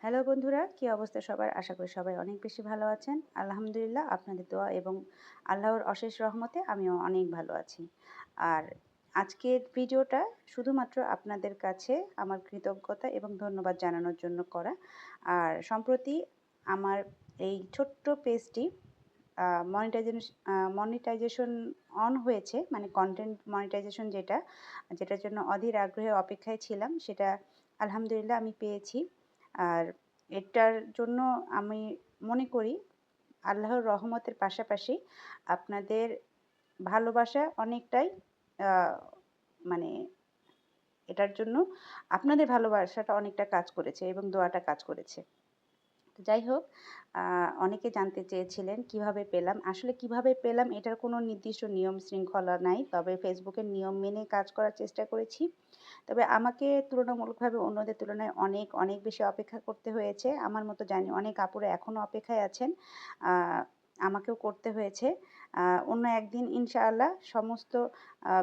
Hello বন্ধুরা, কি অবস্থা সবার? আশা করি সবাই অনেক বেশি ভালো আছেন। আলহামদুলিল্লাহ আপনাদের দোয়া এবং আল্লাহর অশেষ রহমতে আমিও অনেক ভালো আছি। আর আজকের ভিডিওটা শুধুমাত্র আপনাদের কাছে আমার কৃতজ্ঞতা এবং ধন্যবাদ জানানোর জন্য করা। আর সম্প্রতি আমার এই ছোট্ট পেজটি মনিটাইজেশন অন হয়েছে, মানে কন্টেন্ট মনিটাইজেশন যেটার জন্য অধীর আগ্রহে অপেক্ষায় ছিলাম, সেটা আলহামদুলিল্লাহ আমি পেয়েছি। আর এটার জন্য আমি মনে করি আল্লাহর রহমতের পাশাপাশি আপনাদের ভালোবাসা অনেকটাই আহ, মানে এটার জন্য আপনাদের ভালোবাসাটা অনেকটা কাজ করেছে এবং দোয়াটা কাজ করেছে। তো যাই হোক, অনেকে জানতে চেয়েছিলেন কিভাবে পেলাম। আসলে কিভাবে পেলাম এটার কোনো নির্দিষ্ট নিয়ম শৃঙ্খলা নাই, তবে ফেসবুকের নিয়ম মেনে কাজ করার চেষ্টা করেছি। তবে আমাকে তুলনামূলকভাবে অন্যদের তুলনায় অনেক অনেক বেশি অপেক্ষা করতে হয়েছে। আমার মতো জানি অনেক আপুরা এখনও অপেক্ষায় আছেন। আমাকেও করতে হয়েছে। অন্য একদিন ইনশাআল্লাহ সমস্ত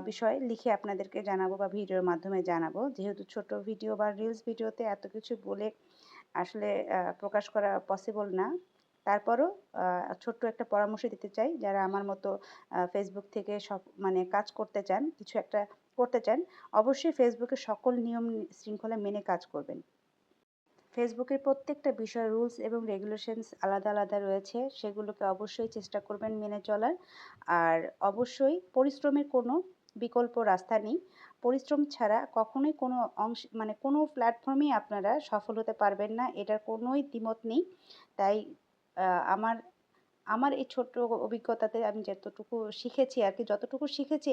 বিষয় লিখে আপনাদেরকে জানাবো বা ভিডিওর মাধ্যমে জানাবো। যেহেতু ছোট ভিডিও বা রিলস ভিডিওতে এত কিছু বলে আসলে প্রকাশ করা পসিবল না। তারপরও ছোট্ট একটা পরামর্শ দিতে চাই, যারা আমার মতো ফেসবুক থেকে মানে কাজ করতে চান, কিছু একটা করতে চান, অবশ্যই ফেসবুকের সকল নিয়ম শৃঙ্খলা মেনে কাজ করবেন। ফেসবুকের প্রত্যেকটা বিষয় রুলস এবং রেগুলেশনস আলাদা আলাদা রয়েছে, সেগুলোকে অবশ্যই চেষ্টা করবেন মেনে চলার। আর অবশ্যই পরিশ্রমের কোনো বিকল্প রাস্তা নেই। পরিশ্রম ছাড়া কখনোই কোনো মানে কোনো প্ল্যাটফর্মেই আপনারা সফল হতে পারবেন না, এটার কোনোই দ্বিমত নেই। তাই আমার আমার এই ছোট্ট অভিজ্ঞতাতে আমি যতটুকু শিখেছি আর কি, যতটুকু শিখেছি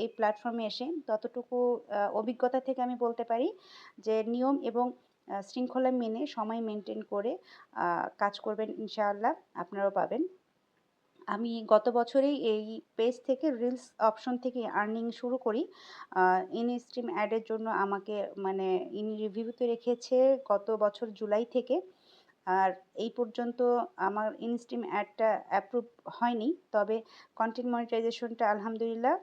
এই প্ল্যাটফর্মে এসে, ততটুকু অভিজ্ঞতা থেকে আমি বলতে পারি যে নিয়ম এবং শৃঙ্খলা মেনে সময় মেনটেন করে কাজ করবেন, ইনশাআল্লাহ আপনারাও পাবেন। আমি গত বছরেই এই পেজ থেকে রিলস অপশন থেকে আর্নিং শুরু করি। ইন স্ট্রিম অ্যাডের জন্য আমাকে মানে ইন রিভিউতে রেখেছে গত বছর জুলাই থেকে। আর এই পর্যন্ত আমার ইনস্ট্রিম অ্যাডটা অ্যাপ্রুভ হয়নি, তবে কন্টেন্ট মনিটাইজেশনটা আলহামদুলিল্লাহ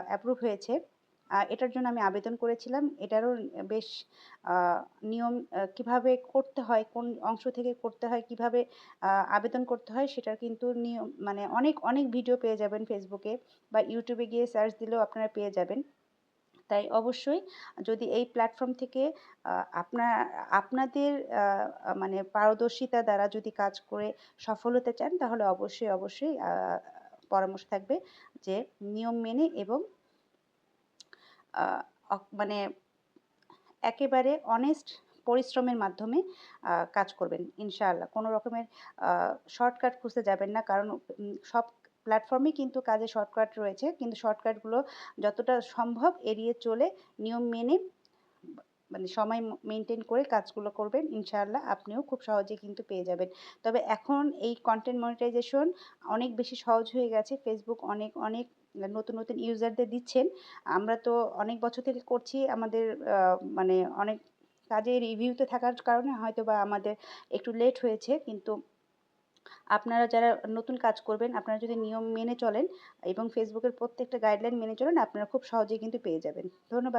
অ্যাপ্রুভ হয়েছে। এটার জন্য আমি আবেদন করেছিলাম। এটারও বেশ নিয়ম কিভাবে করতে হয়, কোন অংশ থেকে করতে হয়, কিভাবে আবেদন করতে হয়, সেটার কিন্তু নিয়ম মানে অনেক অনেক ভিডিও পেয়ে যাবেন ফেসবুকে বা ইউটিউবে গিয়ে সার্চ দিলেও আপনারা পেয়ে যাবেন। তাই অবশ্যই যদি এই প্ল্যাটফর্ম থেকে আপনাদের মানে পারদর্শিতা দ্বারা যদি কাজ করে সফল হতে চান, তাহলে অবশ্যই অবশ্যই পরামর্শ থাকবে যে নিয়ম মেনে এবং মানে একেবারে অনেস্ট পরিশ্রমের মাধ্যমে কাজ করবেন ইনশাআল্লাহ। কোনো রকমের শর্টকাট খুঁজতে যাবেন না, কারণ সব প্ল্যাটফর্মেই কিন্তু কাজে শর্টকাট রয়েছে, কিন্তু শর্টকাটগুলো যতটা সম্ভব এড়িয়ে চলে নিয়ম মেনে মানে সময় মেনটেন করে কাজগুলো করবেন, ইনশাআল্লাহ আপনিও খুব সহজে কিন্তু পেয়ে যাবেন। তবে এখন এই কন্টেন্ট মনিটাইজেশন অনেক বেশি সহজ হয়ে গেছে। ফেসবুক অনেক অনেক নতুন নতুন ইউজারদের দিচ্ছেন। আমরা তো অনেক বছর থেকে করছি, আমাদের মানে অনেক কাজে রিভিউতে থাকার কারণে হয়তো বা আমাদের একটু লেট হয়েছে, কিন্তু আপনারা যারা নতুন কাজ করবেন, আপনারা যদি নিয়ম মেনে চলেন এবং ফেসবুকের প্রত্যেকটা গাইডলাইন মেনে চলেন, আপনারা খুব সহজেই কিন্তু পেয়ে যাবেন। ধন্যবাদ।